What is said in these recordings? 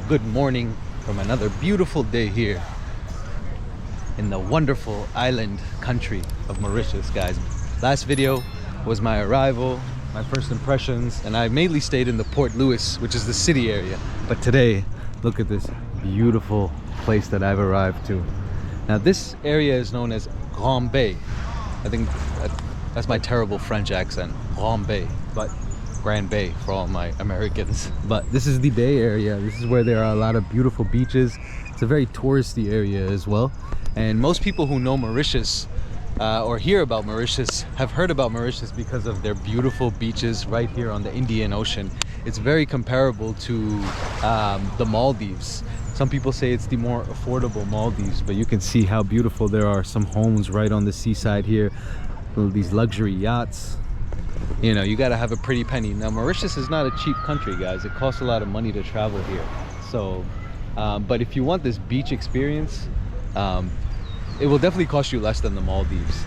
good morning from another beautiful day here in the wonderful island country of Mauritius, guys. Last video was my arrival, my first impressions, and I mainly stayed in the Port Louis, which is the city area. But today, look at this beautiful place that I've arrived to. Now this area is known as Grand Baie. I think that's my terrible French accent, Grand Baie, but Grand Baie for all my Americans. But this is the Bay Area. This is where there are a lot of beautiful beaches. It's a very touristy area as well. And most people who know Mauritius or hear about Mauritius have heard about Mauritius because of their beautiful beaches right here on the Indian Ocean. It's very comparable to the Maldives. Some people say it's the more affordable Maldives, but you can see how beautiful there are some homes right on the seaside here. These luxury yachts. You know, you gotta have a pretty penny. Now Mauritius is not a cheap country, guys. It costs a lot of money to travel here. So but if you want this beach experience, it will definitely cost you less than the Maldives.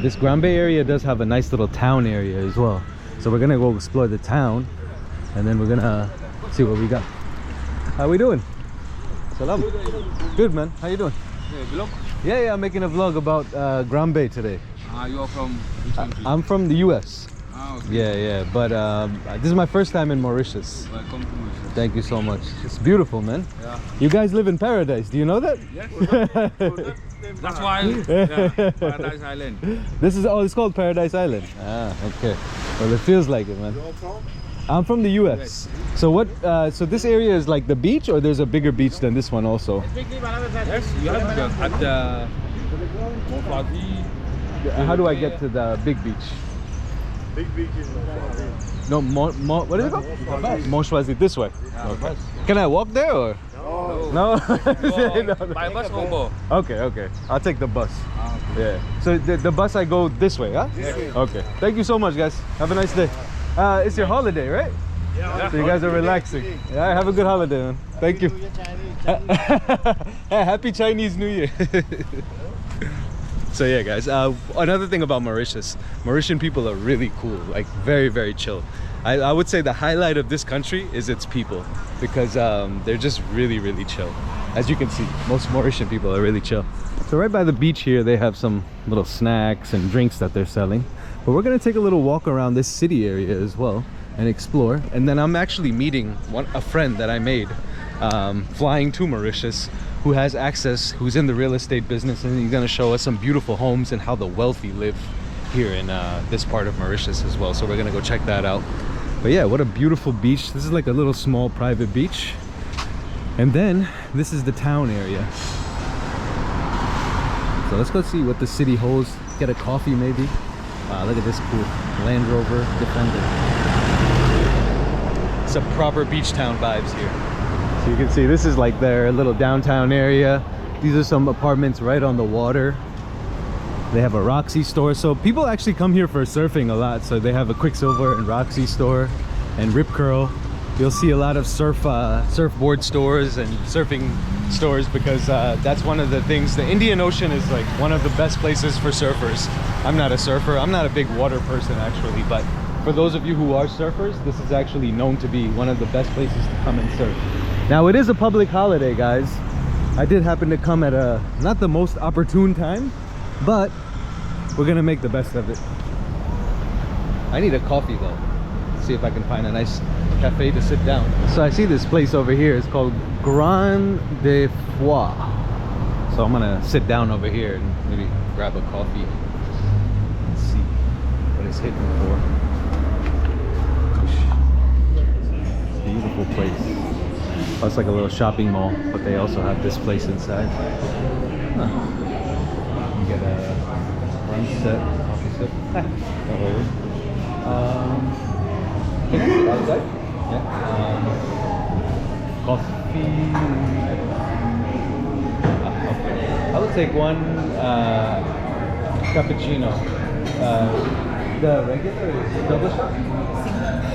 This Grand Baie area does have a nice little town area as well. So we're gonna go explore the town and then we're gonna see what we got. How we doing? Salam. Good, man. How you doing? Vlog? Yeah, I'm making a vlog about Grand Baie today. You are from which country? I'm from the US. Okay. Yeah, but this is my first time in Mauritius. Welcome to Mauritius. Thank you so much. It's beautiful, man. Yeah. You guys live in paradise. Do you know that? Yes. That's why. Yeah, Paradise Island. This is it's called Paradise Island. Ah, okay. Well, it feels like it, man. You're from? I'm from the US. So what? So this area is like the beach, or there's a bigger beach than this one also? Yes, you have to at the Mofati. How do I get to the big beach? Big beach is No, what is it called? Moshwazi, this way. Okay. Can I walk there or? No. No? By bus or boat? Okay. I'll take the bus. Okay. Yeah. So the bus I go this way, huh? Yes. Okay. Thank you so much, guys. Have a nice day. It's your holiday, right? Yeah. So you guys are relaxing. Yeah, have a good holiday, man. Thank you. Hey, happy Chinese New Year. So yeah, guys, another thing about Mauritius, Mauritian people are really cool, like very, very chill. I would say the highlight of this country is its people, because they're just really, really chill. As you can see, most Mauritian people are really chill. So right by the beach here, they have some little snacks and drinks that they're selling. But we're gonna take a little walk around this city area as well and explore. And then I'm actually meeting a friend that I made flying to Mauritius, who has access, who's in the real estate business, and he's gonna show us some beautiful homes and how the wealthy live here in this part of Mauritius as well. So we're gonna go check that out. But yeah, what a beautiful beach. This is like a little small private beach. And then this is the town area. So let's go see what the city holds. Get a coffee maybe. Look at this cool Land Rover Defender. Some proper beach town vibes here. So you can see this is like their little downtown area. These are some apartments right on the water. They have a Roxy store. So people actually come here for surfing a lot. So they have a Quicksilver and Roxy store and Rip Curl. You'll see a lot of surfboard stores and surfing stores, because that's one of the things. The Indian Ocean is like one of the best places for surfers. I'm not a surfer. I'm not a big water person actually, but for those of you who are surfers, this is actually known to be one of the best places to come and surf. Now it is a public holiday, guys. I did happen to come at a not the most opportune time, but we're gonna make the best of it. I need a coffee though. Let's see if I can find a nice cafe to sit down. So I see this place over here. It's called Grand Baie. So I'm gonna sit down over here and maybe grab a coffee. Let's see what it's hitting for. Beautiful place. Oh, it's like a little shopping mall, but they also have this place inside. Huh. You get a lunch set, coffee set. Don't worry. Can I sit outside? Yeah. Coffee. Okay. I will take one cappuccino. The regular is double shot?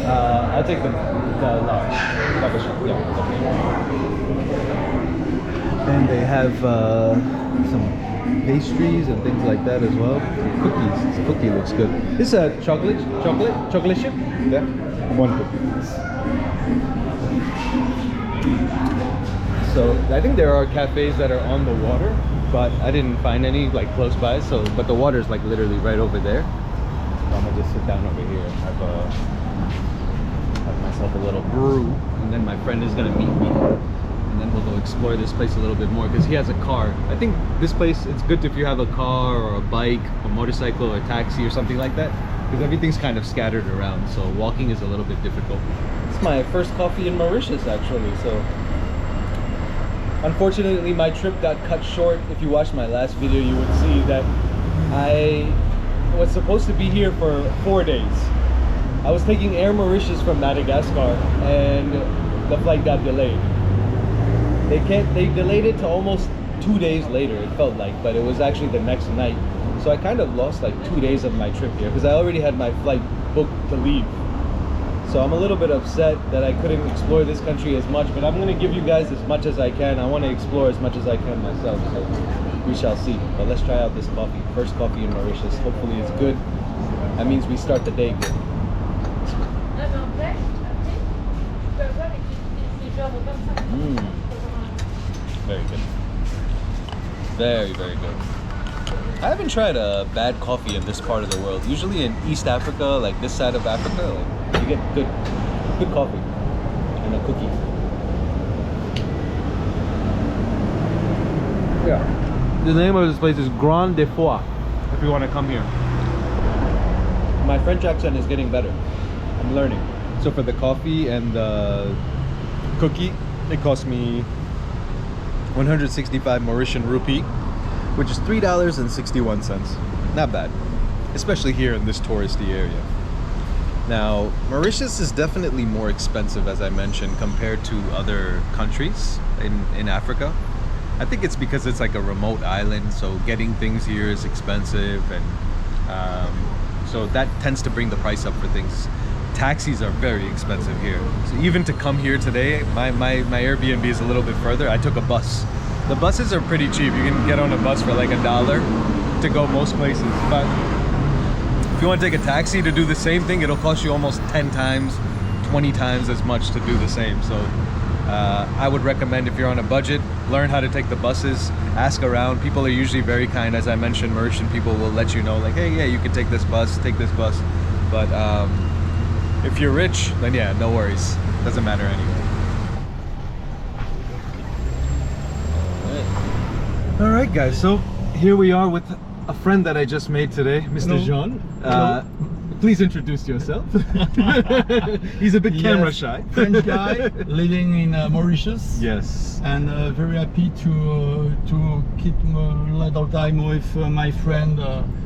I'll take the large double shot. Yeah. And they have some pastries and things like that as well. Cookies. This cookie looks good. This is a chocolate chip. Yeah. One cookie. So I think there are cafes that are on the water, but I didn't find any like close by. So, but the water is like literally right over there. So I'm gonna just sit down over here and have myself a little brew, and then my friend is gonna meet me, and then we'll go explore this place a little bit more because he has a car. I think this place, it's good if you have a car or a bike, a motorcycle, or a taxi or something like that, because everything's kind of scattered around, so walking is a little bit difficult. It's my first coffee in Mauritius actually, so unfortunately my trip got cut short. If you watched my last video, you would see that I was supposed to be here for 4 days. I was taking Air Mauritius from Madagascar and the flight got delayed. They delayed it to almost 2 days later, it felt like, but it was actually the next night. So I kind of lost like 2 days of my trip here because I already had my flight booked to leave. So I'm a little bit upset that I couldn't explore this country as much, but I'm going to give you guys as much as I can. I want to explore as much as I can myself, so we shall see. But let's try out this coffee. First coffee in Mauritius. Hopefully it's good. That means we start the day good. Very good. Very, very good. I haven't tried a bad coffee in this part of the world. Usually in East Africa, like this side of Africa, like, you get good coffee and a cookie. Yeah. The name of this place is Grand Baie, if you want to come here. My French accent is getting better. I'm learning. So for the coffee and the cookie, it cost me 165 Mauritian rupee, which is $3.61. Not bad, especially here in this touristy area. Now, Mauritius is definitely more expensive, as I mentioned, compared to other countries in Africa. I think it's because it's like a remote island, so getting things here is expensive, and so that tends to bring the price up for things. Taxis are very expensive here. So even to come here today, my Airbnb is a little bit further. I took a bus. The buses are pretty cheap. You can get on a bus for like $1 to go most places. But if you want to take a taxi to do the same thing, it'll cost you almost 10 times, 20 times as much to do the same. So I would recommend, if you're on a budget, learn how to take the buses, ask around. People are usually very kind. As I mentioned, Mauritian people will let you know, like, hey, yeah, you can take this bus, But if you're rich, then yeah, no worries. Doesn't matter anyway. All right, guys. So here we are with a friend that I just made today, Mr. Jean. Please introduce yourself. He's a bit camera shy. French guy living in Mauritius. Yes. And very happy to keep a little time with my friend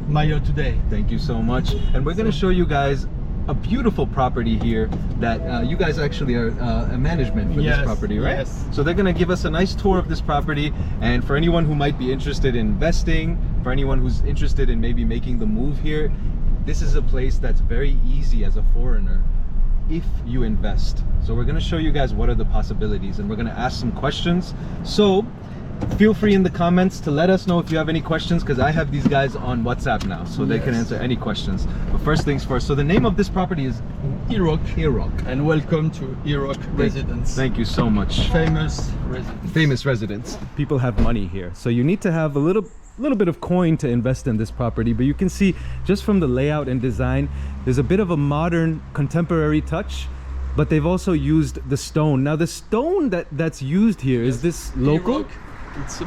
Myer today. Thank you so much. And we're going to show you guys a beautiful property here that you guys actually are a management for this property, right? Yes. So they're going to give us a nice tour of this property, and for anyone who might be interested in investing, for anyone who's interested in maybe making the move here, this is a place that's very easy as a foreigner if you invest. So we're going to show you guys what are the possibilities, and we're going to ask some questions. So feel free in the comments to let us know if you have any questions, because I have these guys on WhatsApp now, so they can answer any questions. But first things first, so the name of this property is Irok. Irok. And welcome to Irok Residence. Thank you so much. Famous residence. Famous residence. People have money here, so you need to have a little bit of coin to invest in this property. But you can see just from the layout and design, there's a bit of a modern contemporary touch, but they've also used the stone. Now the stone that's used here, is this local? Irok. It's due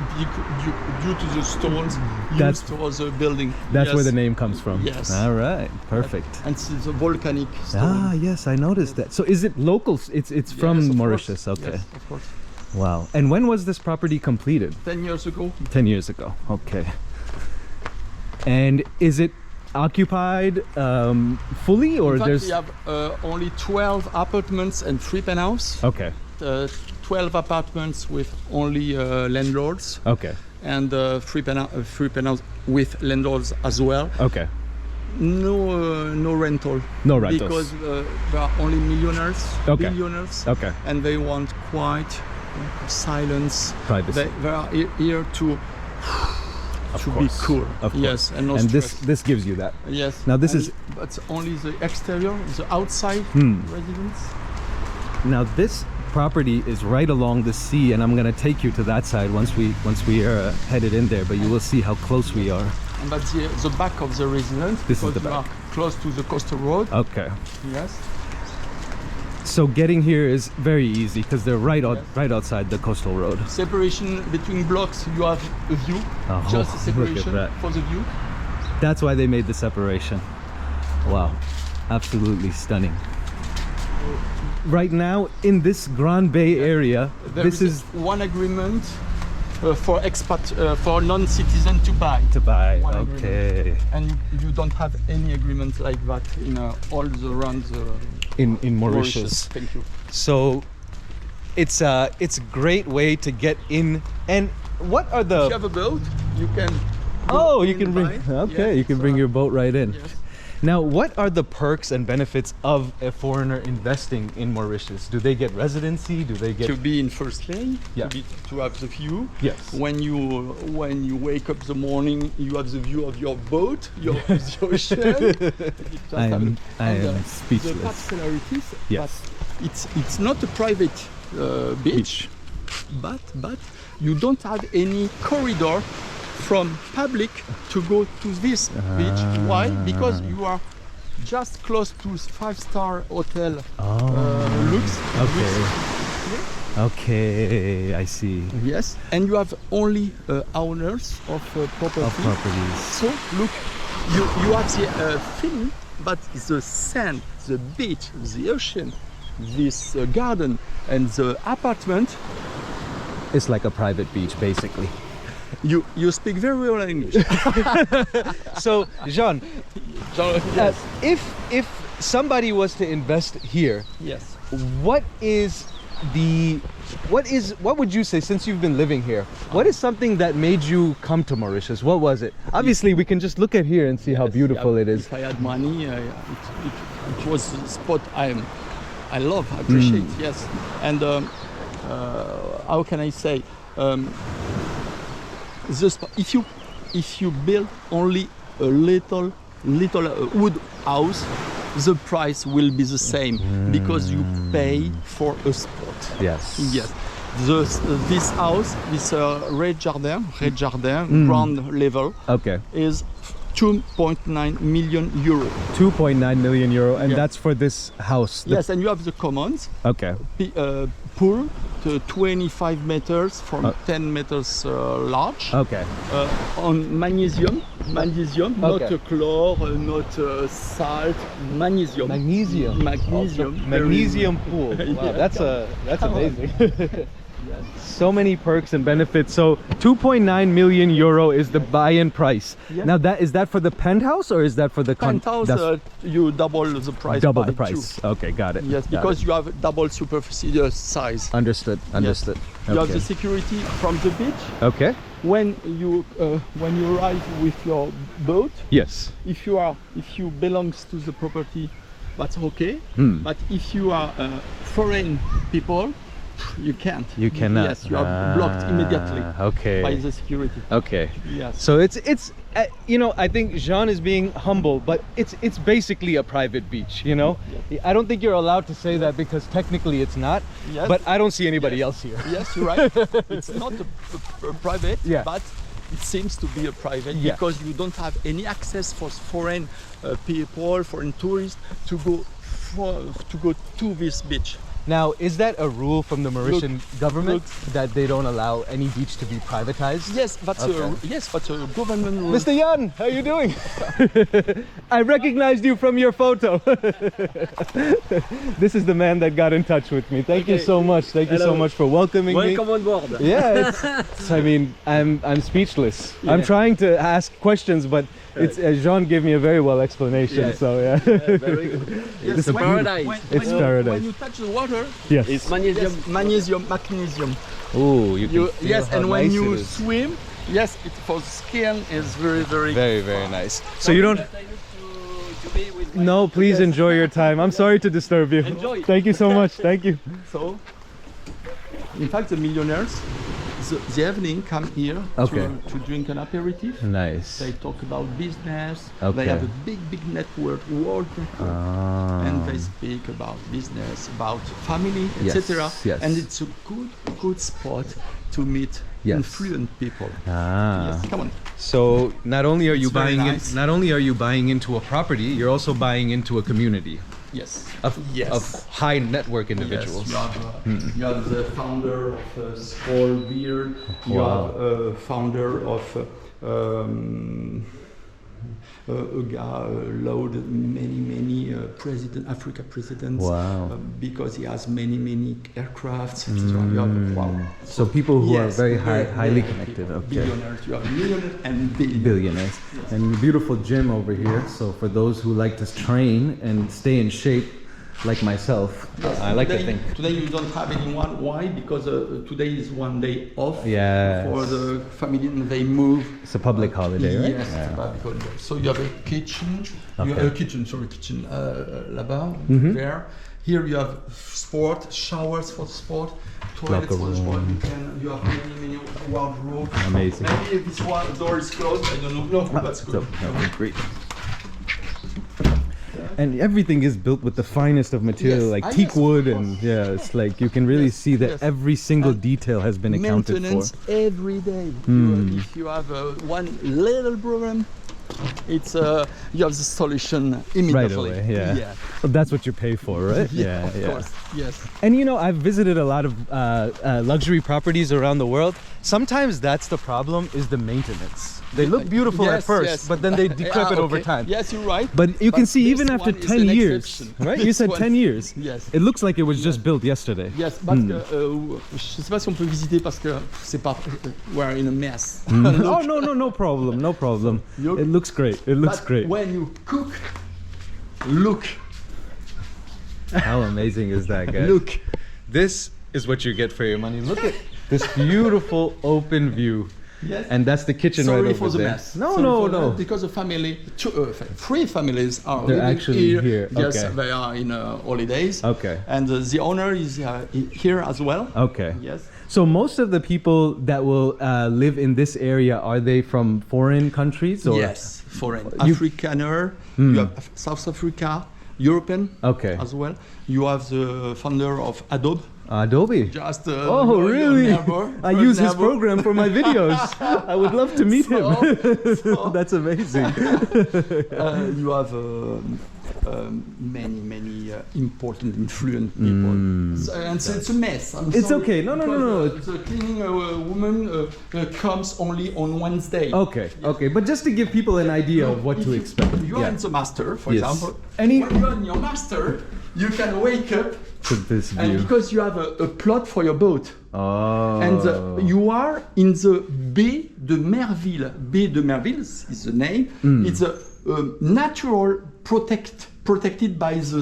to the stones used for the building. That's where the name comes from. Yes. All right. Perfect. And it's a volcanic stone. Ah, yes, I noticed that. So is it local? It's from Mauritius. Course. Okay. Yes, of course. Wow. And when was this property completed? 10 years ago. 10 years ago. Okay. And is it occupied fully, or In fact, there's? we have only 12 apartments and 3 penthouses. Okay. 12 apartments with only landlords. Okay. And 3 penthouses with landlords as well. Okay. No rental. No rentals. Because there are only millionaires, Okay. billionaires, Okay. and they want quiet, silence. Privacy. They are here to be cool. Of course. Yes, and no and stress. this gives you that. Yes. Now this and is. But only the exterior, the outside residence. Now this property is right along the sea, and I'm gonna take you to that side once we are headed in there, but you will see how close we are. And that's the back of the residence. This is the because back. you are close to the coastal road. Okay. Yes. So getting here is very easy because they're right outside the coastal road. Separation between blocks, you have a view. Oh, just a look at separation that. for the view. That's why they made the separation. Wow, absolutely stunning. Right now in this Grand Baie area, this is one agreement for expat, for non-citizen to buy. One okay. agreement. And you don't have any agreement like that in all around In Mauritius. Thank you. So it's a great way to get in. And what are If you the have a boat, you can. oh, go you in can bring by. okay, Yes, you can bring your boat right in. Yes. Now, what are the perks and benefits of a foreigner investing in Mauritius? Do they get residency? Do they get To be in first lane, Yeah. to have the view. Yes. When you wake up the morning, you have the view of your boat, your the ocean. I am The speechless. particularities. Yes. But it's not a private beach, but you don't have any corridor from public to go to this beach. Why? Because you are just close to 5-star hotel Lux. Okay. Okay, I see. Yes, and you have only owners of property. Of properties. So look, you have the feeling, but the sand, the beach, the ocean, this garden, and the apartment. It's like a private beach, basically. You speak very well English. So, Jean, Yes. if somebody was to invest here, Yes. what would you say, since you've been living here, what is something that made you come to Mauritius? What was it? Obviously we can just look at here and see how beautiful it is. If I had money, it was the spot I love, I appreciate. Yes, and how can I say? If you build only a little wood house, the price will be the same because you pay for a spot. Yes. Yes. This house, this red jardin, ground level, Okay. is 2.9 million euro. 2.9 million euro, and Yes. that's for this house. Yes, and you have the commons. Okay. Pool to 25 meters from 10 meters large. Okay. On magnesium, Okay. not chlor, not salt, magnesium. Magnesium. Magnesium. Magnesium pool. Wow, Yeah. that's amazing. So many perks and benefits. So 2.9 million euro is the buy-in price. Yeah. Now that is that for the penthouse or is that for the Penthouse, that's you double the price. double by the price? two. Okay, got it. Yes, Got because it. you have double superficie size. Understood. Understood. You have Okay. the security from the beach. Okay. When you arrive with your boat, Yes. if you belongs to the property, that's okay. But if you are foreign people, you can't. You cannot. Yes, you are blocked immediately Okay. by the security. Okay. Yes. So it's you know, I think Jean is being humble, but it's basically a private beach, you know? I don't think you're allowed to say that because technically it's not, Yes. but I don't see anybody else here. Yes, you're right. It's not a private, Yeah. but it seems to be a private Yeah. because you don't have any access for foreign people, foreign tourists to go to this beach. Now, is that a rule from the Mauritian government that they don't allow any beach to be privatized? Yes, that's a government rule. Mr. Jan, how are you doing? I recognized you from your photo. This is the man that got in touch with me. Thank you so much. Thank you so much for welcoming me. Welcome on board. Yeah, I mean, I'm speechless. I'm trying to ask questions, but it's Jean gave me a very well explanation. So yeah, Very good. Yes, It's a paradise. It's paradise. When you touch the water, yes. It's magnesium. magnesium. Oh, you can feel Yes, how and when nice you it is. swim, yes, it for skin is very Very nice. So you don't. That I need to be with my No, please enjoy your time. I'm sorry to disturb you. Enjoy. Thank you so much. Thank you. So, in fact, the millionaires, the evening come here Okay. to drink an aperitif. Nice. They talk about business. Okay. They have a big network, world network, and they speak about business, about family, Yes, etc. yes. And it's a good spot to meet Yes. influent people. Ah. Yes, come on. So not only are you It's very buying nice. not only are you buying into a property, you're also buying into a community Yes. of, Yes. of high network individuals. Yes, you have the founder of Small Beer. You Wow. have a founder of a guy loaded many Africa presidents. Wow. Because he has many aircrafts. You have, wow. So people who are Yes, very very highly people. connected. Okay. Billionaires. You have millionaires and billionaires. Billionaires. And beautiful gym over here. So for those who like to train and stay in shape, like myself, I like to think. Today you don't have anyone. Why? Because today is one day off Yes. for the family and they move. It's a public holiday, right? Yes, it's a public holiday. So you have a kitchen. You have a kitchen là-bas, there. Here you have sport, showers for sport, toilets Locker for the sport. room. You have many wardrobes. Amazing. Maybe this one door is closed. I don't know. No, that's good. Great. And everything is built with the finest of material, Yes. like Ah, teak yes, wood, of and course. yeah, it's like you can really Yes, see that yes. every single And detail has been accounted for. Maintenance every day. If you have one little problem, it's you have the solution immediately. Right away, yeah. Well, that's what you pay for, right? Yeah, of course. Yes. And you know, I've visited a lot of luxury properties around the world. Sometimes that's the problem, is the maintenance. They look beautiful at Yes, first, yes. but then they decrepit over Okay. time. Yes, you're right. But you can But see this even after one is 10 an years, exception. right? You This said one- 10 years. Yes. It looks like it was just built yesterday. Yes, but je sais pas si on peut visiter parce que c'est pas we're in a mess. Oh, no problem, no problem. Look. It looks great. It looks But great. when you cook, look, How amazing is that, guys? look. This is what you get for your money. Look at this beautiful open view. Yes. And that's the kitchen Sorry right over for the there. mess. No, Sorry no, for no. that, because the family, three families are They're living actually here, Yes, okay. they are in holidays. Okay. And the owner is here as well. Okay. Yes. So most of the people that will live in this area, are they from foreign countries? Or? Yes, foreign. Afrikaner, you have South Africa, European Okay. as well. You have the founder of Adobe. Adobe. Just Oh, your really? neighbor, I first use his neighbor. program for my videos. I would love to meet him. So- That's amazing. You have many important, influent people. So it's a mess. I'm It's sorry, okay. No. because, The cleaning woman comes only on Wednesday. Okay, okay. But just to give people an idea of what If to you- expect. You are Yeah. in the master, for Yes. example. Any- When you are in your master, you can wake up To this and view. because you have a plot for your boat. Oh. And you are in the Baie de Merville. Baie de Merville is the name. It's a natural protected by the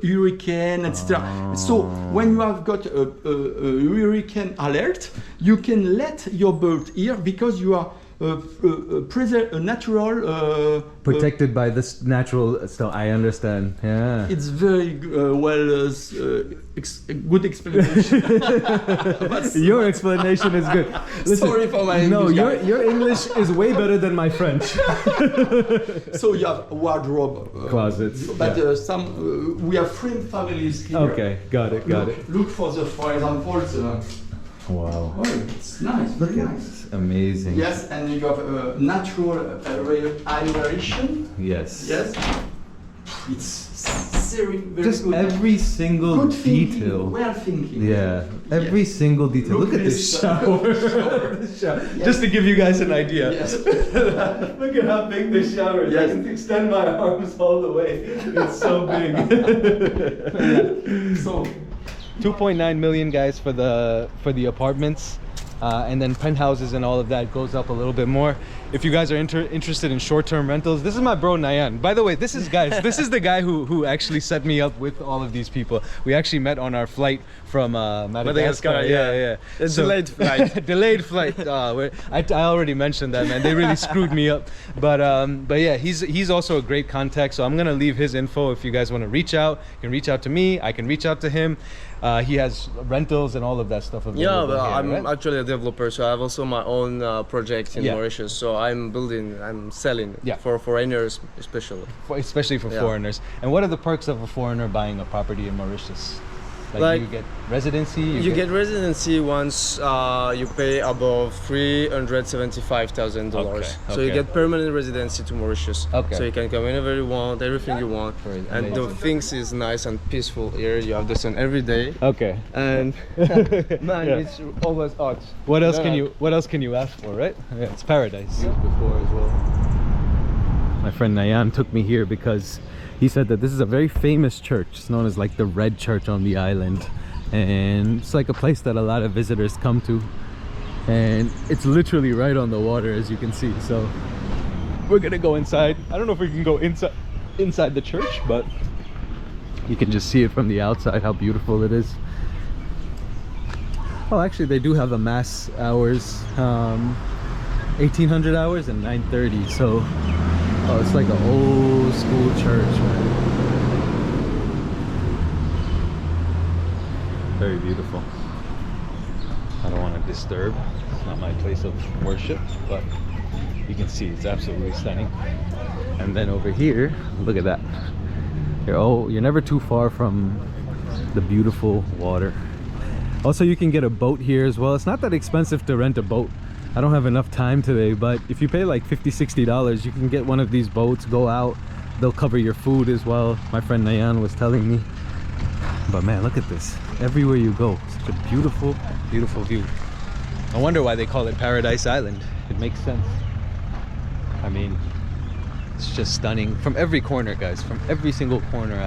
hurricane, etc. So when you have got a hurricane alert, you can let your boat here because you are natural. Protected by this natural stuff. I understand. Yeah. It's very good explanation. Your explanation is good. Sorry for my No, English, guys. your English is way better than my French. So you have wardrobe Closets, but yeah. we have three families here. Okay, got it. Look for example, Wow. oh, it's nice, very nice. It's amazing. Yes, and you have natural aeration. Yes. Yes, it's very Just good. every single Good thinking, detail. well thinking. Yeah, every single detail. Look at this shower. This shower. Just to give you guys an idea. Yes. Look at how big this shower is. Yes. I can extend my arms all the way. It's so big. So 2.9 million, guys, for the apartments, and then penthouses and all of that goes up a little bit more. if you guys are interested in short-term rentals, this is my bro Nayan. By the way, this is this is the guy who actually set me up with all of these people. We actually met on our flight from Madagascar. Yeah. It's delayed flight. Delayed flight. I already mentioned that, man. They really screwed me up. But yeah, he's also a great contact. So I'm gonna leave his info if you guys want to reach out. You can reach out to me. I can reach out to him. He has rentals and all of that stuff available. Yeah, but here, I'm right? actually a developer, so I have also my own project in Mauritius. So I'm selling for foreigners, especially. Especially for foreigners. And what are the perks of a foreigner buying a property in Mauritius? Like you get residency? You get residency once you pay above $375,000. Okay, So you get permanent residency to Mauritius. Okay. So you can come whenever you want, everything you want. And the things is nice and peaceful here. You have the sun every day. Okay. And man, it's always hot. What else can you ask for, right? Yeah, it's paradise. Before as well. My friend Nayan took me here because he said that this is a very famous church. It's known as like the Red Church on the island, and it's like a place that a lot of visitors come to, and it's literally right on the water, as you can see. So we're gonna go inside. I don't know if we can go inside the church, but you can just see it from the outside how beautiful it is. Oh, actually they do have a mass hours, 1800 hours and 9:30. So oh, it's like an old school church, man. Very beautiful. I don't want to disturb. It's not my place of worship, but you can see it's absolutely stunning. And then over here, look at that. You're never too far from the beautiful water. Also, you can get a boat here as well. It's not that expensive to rent a boat. I don't have enough time today, but if you pay like $50–60, you can get one of these boats, go out. They'll cover your food as well. My friend Nayan was telling me. But man, look at this. Everywhere you go, such a beautiful, beautiful view. I wonder why they call it Paradise Island. It makes sense. I mean, it's just stunning from every corner, guys. From every single corner,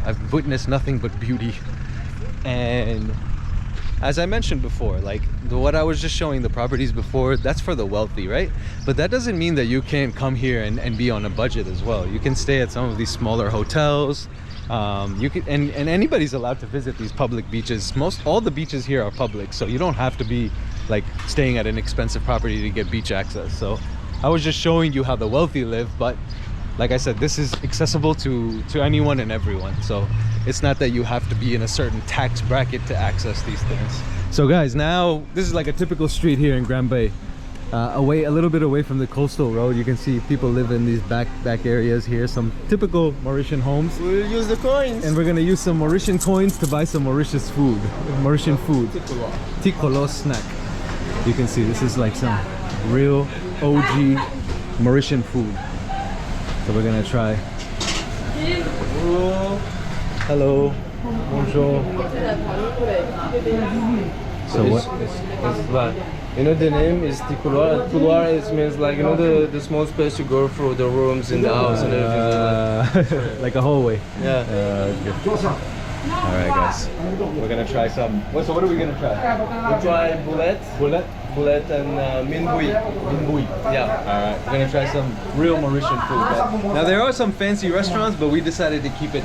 I've witnessed nothing but beauty. And as I mentioned before, like what I was just showing, the properties before, that's for the wealthy, right? But that doesn't mean that you can't come here and be on a budget as well. You can stay at some of these smaller hotels. You can, and anybody's allowed to visit these public beaches. All the beaches here are public, so you don't have to be like staying at an expensive property to get beach access. So I was just showing you how the wealthy live, but like I said, this is accessible to anyone and everyone. So it's not that you have to be in a certain tax bracket to access these things. So guys, now this is like a typical street here in Grand Baie. A little bit away from the coastal road. You can see people live in these back areas here. Some typical Mauritian homes. We'll use the coins. And we're gonna use some Mauritian coins to buy some Mauritius food. Mauritian food. Tikolo snack. You can see this is like some real OG Mauritian food. So we're gonna try. Hello. Bonjour. So what? You know, the name is Couloir. Couloir means like, you know, the small space you go through the rooms in the house and everything. Like a hallway. Yeah. All right, guys. We're gonna try some. So what are we gonna try? We try boulet and min bouille. Yeah. All right. We're gonna try some real Mauritian food. Now there are some fancy restaurants, but we decided to keep it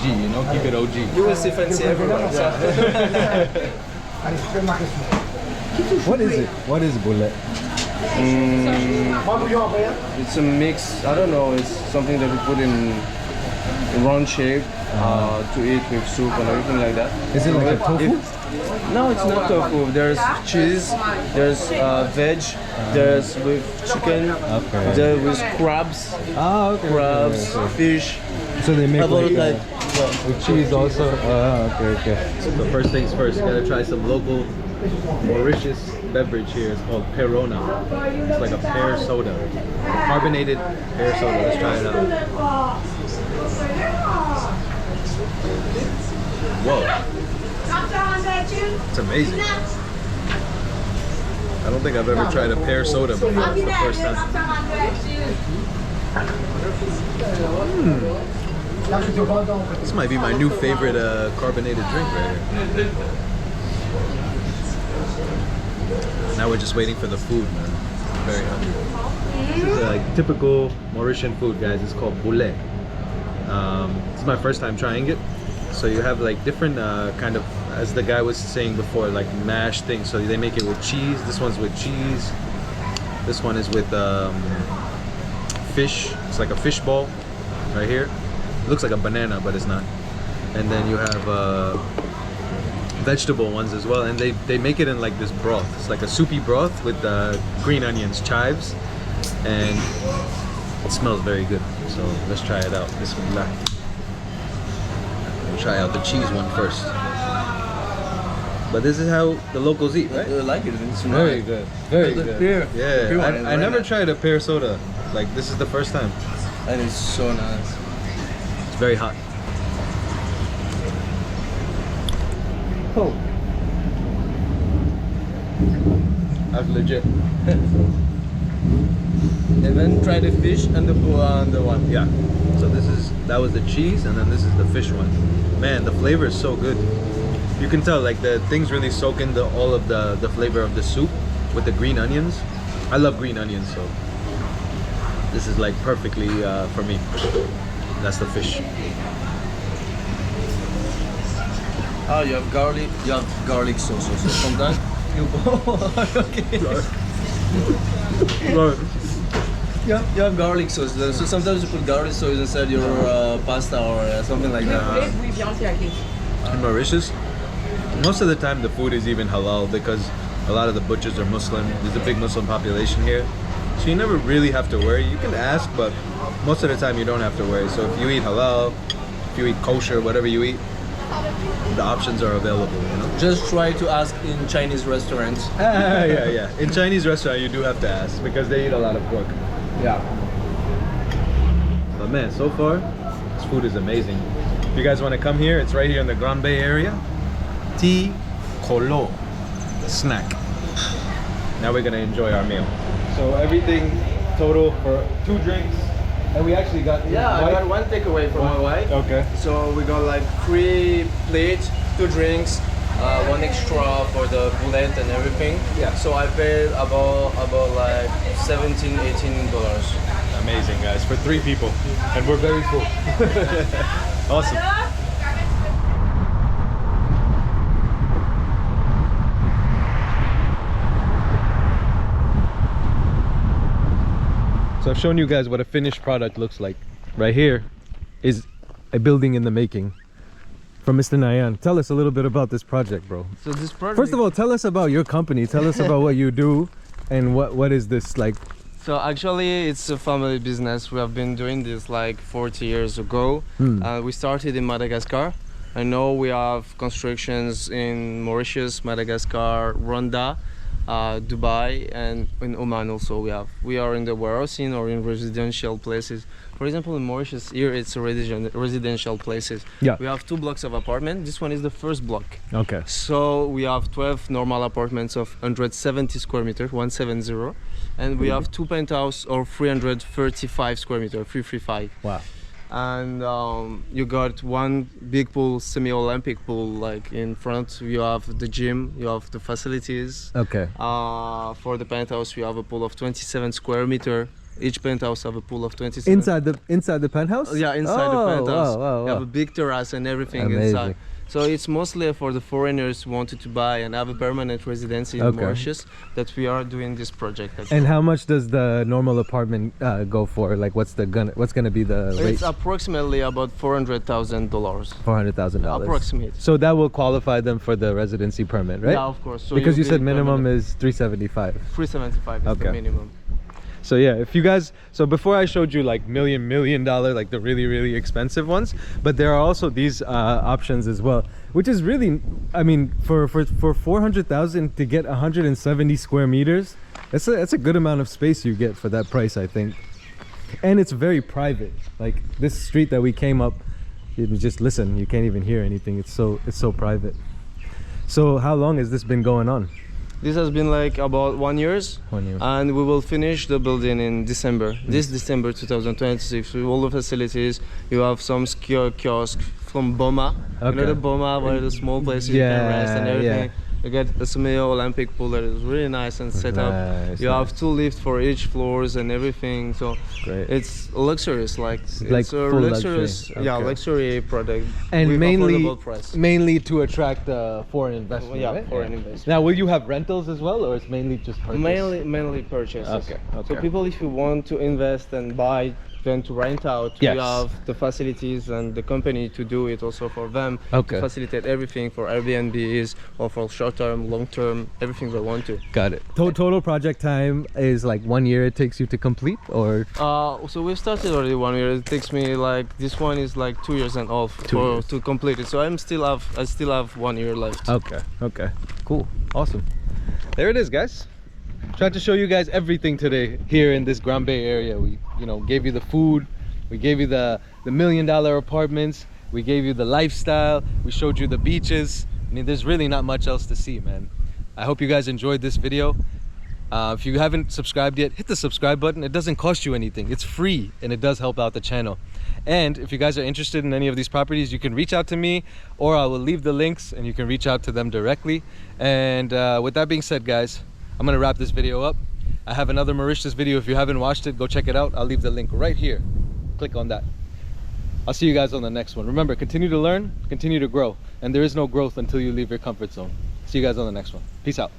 G. You know, keep it OG. You will see fancy everywhere. What is it? What is boulet? It's a mix. I don't know. It's something that we put in round shape to eat with soup and everything like that. Is it like a tofu? No, it's not tofu. There's cheese. There's veg. There's with chicken. Okay. There's with crabs. Ah, okay. Crabs, fish. So they make like Like with cheese also. Okay. So first things first, you gotta try some local Mauritius beverage here. It's called Perona. It's like a pear soda, a carbonated pear soda. Let's try it out. Whoa, it's amazing. I don't think I've ever tried a pear soda before. It's the first time. This might be my new favorite carbonated drink right here. Now we're just waiting for the food, man. Very hungry. This is like typical Mauritian food, guys. It's called boulet. This is my first time trying it. So you have like different kind of, as the guy was saying before, like mashed things. So they make it with cheese. This one's with cheese. This one is with fish. It's like a fish ball right here. It looks like a banana, but it's not. And then you have vegetable ones as well, and they make it in like this broth. It's like a soupy broth with green onions, chives, and it smells very good. So let's try it out. Bismillah. We'll try out the cheese one first. But this is how the locals eat, right? I like it. It's Very good. Very good. Pear. Yeah, I never tried a pear soda. Like, this is the first time. And it's so nice. It's very hot. Oh. That's legit. And then try the fish and the one. Yeah. So that was the cheese, and then this is the fish one. Man, the flavor is so good. You can tell like the things really soak in all of the flavor of the soup with the green onions. I love green onions, so this is like perfectly for me. That's the fish. Oh, you have garlic. You have garlic sauce also. Sometimes you Yeah, you have garlic sauce. So sometimes you put garlic sauce inside your pasta or something like that. In Mauritius, most of the time the food is even halal because a lot of the butchers are Muslim. There's a big Muslim population here. So you never really have to worry. You can ask, but most of the time you don't have to worry. So if you eat halal, if you eat kosher, whatever you eat, the options are available, you know? Just try to ask in Chinese restaurants. Yeah. In Chinese restaurant, you do have to ask because they eat a lot of pork. Yeah. But man, so far, this food is amazing. If you guys want to come here, it's right here in the Grand Baie area. Tea Kolo snack. Now we're gonna enjoy our meal. So everything total for 2 drinks, and we actually got I got one takeaway from my wife. Okay. So we got like 3 plates, 2 drinks, 1 extra for the bullet and everything. Yeah. So I paid about like $17-18. Amazing, guys, for 3 people, and we're very full. Awesome. So I've shown you guys what a finished product looks like. Right here is a building in the making from Mr. Nayan. Tell us a little bit about this project, bro. So this project. First of all, tell us about your company. Tell us about what you do and what is this like. So actually, it's a family business. We have been doing this like 40 years ago. We started in Madagascar. I know we have constructions in Mauritius, Madagascar, Rwanda, Dubai, and in Oman also we are in the warehousing or in residential places. For example, in Mauritius, here it's a residential places. Yeah. We have 2 blocks of apartment. This one is the first block. Okay. So we have 12 normal apartments of 170 square meters, 170, and we have 2 penthouse or 335 square meters, 335. Wow. And you got 1 big pool, semi-Olympic pool, like in front. You have the gym, you have the facilities. Okay. For the penthouse, we have a pool of 27 square meters. Each penthouse have a pool of 27. Inside the penthouse? Yeah, inside the penthouse. Wow. You have a big terrace and everything Amazing. inside. So it's mostly for the foreigners who wanted to buy and have a permanent residency in Mauritius that we are doing this project. Actually. And how much does the normal apartment go for? Like, what's gonna be the rate? It's approximately about $400,000. $400,000. Approximate. So that will qualify them for the residency permit, right? Yeah, of course. So because you said be minimum permanent. is 375. 375 is the minimum. So yeah, if you guys, so before I showed you like million dollar, like the really expensive ones, but there are also these options as well, which is really, I mean, for 400,000 to get 170 square meters, that's a good amount of space you get for that price, I think. And it's very private. Like this street that we came up, you just listen, you can't even hear anything. It's so private. So how long has this been going on? This has been like about 1 year. 1 year. And we will finish the building in December. This December 2026 with all the facilities. You have some kiosk from Boma. Okay. You know the Boma where the small places you can rest and everything. You get a semi Olympic pool that is really nice and set up. Nice, You have nice. 2 lifts for each floors and everything. So Great. it's luxurious, like like it's a full luxurious, luxury. yeah, Okay. luxury product And with mainly, affordable price. mainly to attract foreign investment. Yeah, right? foreign investment. Now, will you have rentals as well, or it's mainly just purchase? Mainly purchases. Okay, okay. So people, if you want to invest and buy, then to rent out, Yes. we have the facilities and the company to do it also for them. Okay. To facilitate everything for Airbnbs or for short term, long term, everything they want to. Got it. Total project time is like 1 year it takes you to complete, or? So we've started already 1 year. It takes me like, this one is like 2 years and a half 2 years. to complete it. So I still have 1 year left. Okay, okay. Cool, awesome. There it is, guys. Tried to show you guys everything today here in this Grand Baie area. We, you know, gave you the food, we gave you the $1 million apartments, we gave you the lifestyle, we showed you the beaches. I mean, there's really not much else to see, man. I hope you guys enjoyed this video. If you haven't subscribed yet, hit the subscribe button. It doesn't cost you anything. It's free and it does help out the channel. And if you guys are interested in any of these properties, you can reach out to me, or I will leave the links and you can reach out to them directly. And with that being said, guys, I'm gonna wrap this video up. I have another Mauritius video. If you haven't watched it, go check it out. I'll leave the link right here. Click on that. I'll see you guys on the next one. Remember, continue to learn, continue to grow. And there is no growth until you leave your comfort zone. See you guys on the next one. Peace out.